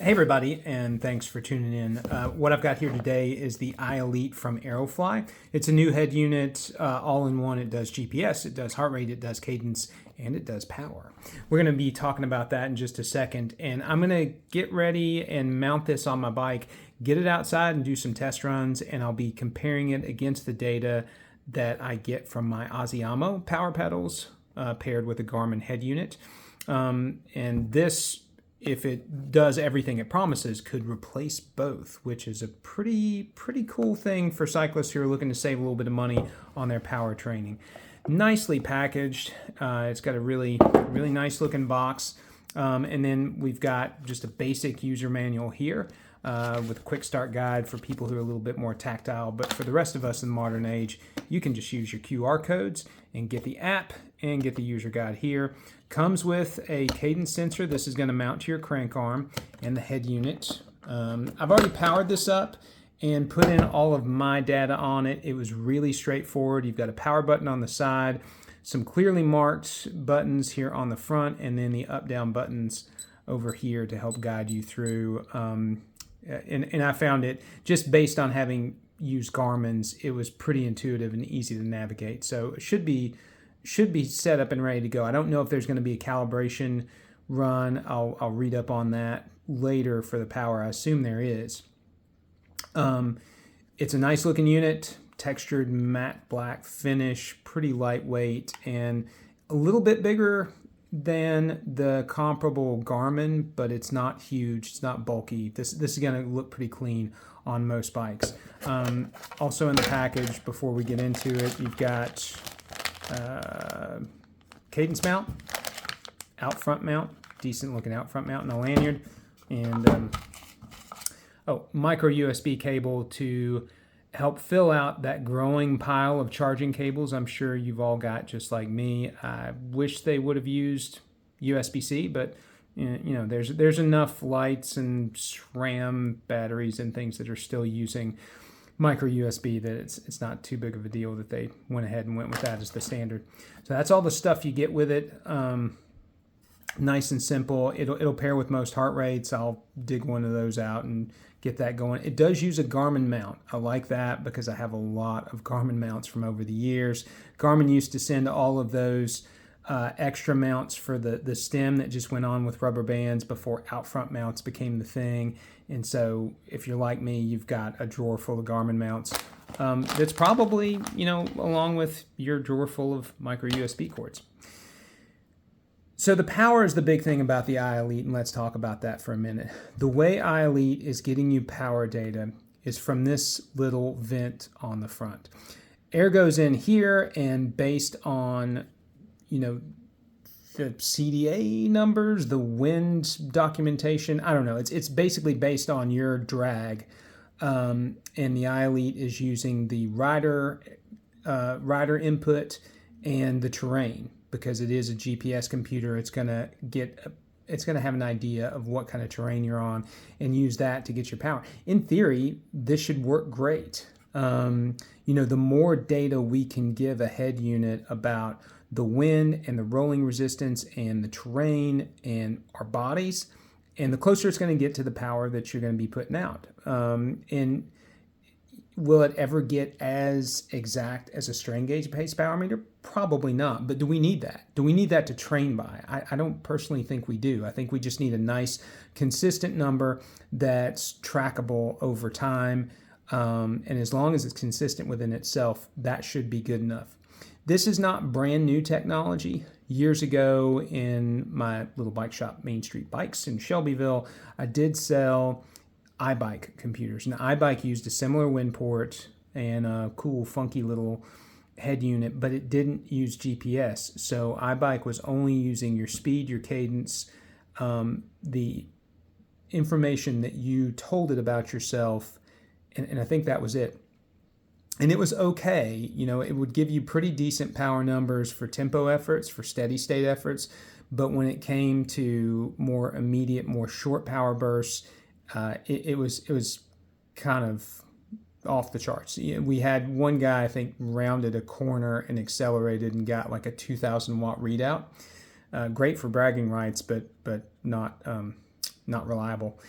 Hey everybody, and thanks for tuning in. What I've got here today is the iElite from aerofly. It's a new head unit, all in one. It does GPS, it does heart rate, it does cadence, and it does power. We're going to be talking about that in just a second, and I'm going to get ready and mount this on my bike, get it outside and do some test runs, and I'll be comparing it against the data that I get from my asiamo power pedals paired with a Garmin head unit. And this, if it does everything it promises, could replace both, which is a pretty cool thing for cyclists who are looking to save a little bit of money on their power training. Nicely packaged. It's got a really nice looking box. And then we've got just a basic user manual here with a quick start guide for people who are a little bit more tactile. But for the rest of us in the modern age, you can just use your QR codes and get the app and get the user guide here. Comes with a cadence sensor. This is going to mount to your crank arm and the head unit. I've already powered this up and put in all of my data on it. It was really straightforward. You've got a power button on the side, some clearly marked buttons here on the front, and then the up-down buttons over here to help guide you through. And I found it, just based on having used Garmin's, it was pretty intuitive and easy to navigate. So it should be set up and ready to go. I don't know if there's going to be a calibration run. I'll read up on that later for the power. I assume there is. It's a nice looking unit, textured matte black finish, pretty lightweight, and a little bit bigger than the comparable Garmin, but it's not huge, it's not bulky. This is going to look pretty clean on most bikes. Also in the package, before we get into it, you've got cadence mount, out front mount, decent looking out front mount, and a lanyard, and micro USB cable to help fill out that growing pile of charging cables I'm sure you've all got, just like me. I wish they would have used USB-C, but there's enough lights and SRAM batteries and things that are still using micro USB that it's not too big of a deal that they went ahead and went with that as the standard. So that's all the stuff you get with it. Nice and simple. It'll pair with most heart rates. I'll dig one of those out and get that going. It does use a Garmin mount. I like that because I have a lot of Garmin mounts from over the years. Garmin used to send all of those extra mounts for the stem that just went on with rubber bands before out front mounts became the thing. And so if you're like me, you've got a drawer full of Garmin mounts. That's probably, along with your drawer full of micro USB cords. So the power is the big thing about the iElite, and let's talk about that for a minute. The way iElite is getting you power data is from this little vent on the front. Air goes in here, and based on, the CDA numbers, the wind documentation, I don't know. It's basically based on your drag, and the iElite is using the rider input and the terrain. Because it is a GPS computer, it's gonna have an idea of what kind of terrain you're on and use that to get your power. In theory, this should work great. The more data we can give a head unit about the wind and the rolling resistance and the terrain and our bodies, and the closer it's going to get to the power that you're going to be putting out. And will it ever get as exact as a strain gauge pace power meter? Probably not. But do we need that? Do we need that to train by? I don't personally think we do. I think we just need a nice, consistent number that's trackable over time. And as long as it's consistent within itself, that should be good enough. This is not brand new technology. Years ago in my little bike shop, Main Street Bikes in Shelbyville, I did sell iBike computers. And iBike used a similar wind port and a cool, funky little head unit, but it didn't use GPS. So iBike was only using your speed, your cadence, the information that you told it about yourself, and I think that was it. And it was okay. It would give you pretty decent power numbers for tempo efforts, for steady state efforts, but when it came to more immediate, more short power bursts, it was kind of off the charts. We had one guy, I think, rounded a corner and accelerated and got like a 2,000 watt readout. Great for bragging rights, but not not reliable.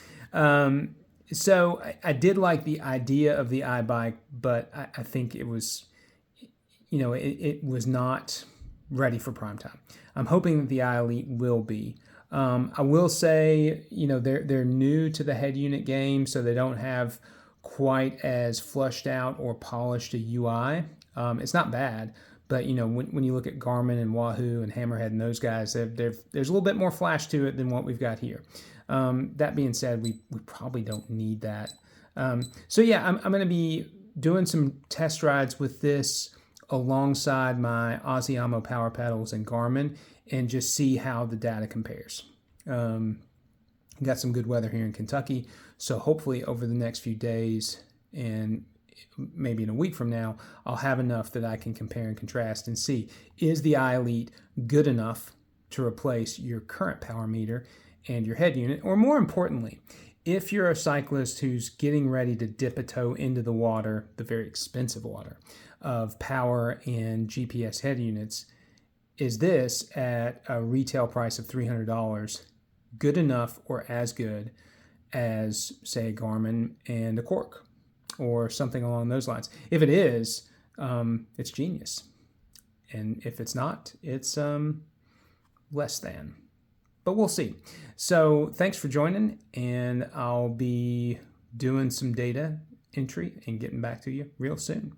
So I did like the idea of the iBike, but I think it was, it was not ready for prime time. I'm hoping that the iElite will be. I will say, they're new to the head unit game, so they don't have quite as flushed out or polished a UI. It's not bad, but when you look at Garmin and Wahoo and Hammerhead and those guys, there's a little bit more flash to it than what we've got here. That being said, we probably don't need that. So yeah, I'm going to be doing some test rides with this alongside my Asiamo power pedals and Garmin, and just see how the data compares. Got some good weather here in Kentucky, so hopefully over the next few days and maybe in a week from now, I'll have enough that I can compare and contrast and see, is the iElite good enough to replace your current power meter and your head unit? Or more importantly, if you're a cyclist who's getting ready to dip a toe into the water, the very expensive water of power and GPS head units, is this at a retail price of $300 good enough or as good as, say, a Garmin and a Quark or something along those lines? If it is, it's genius. And if it's not, it's less than. But we'll see. So thanks for joining, and I'll be doing some data entry and getting back to you real soon.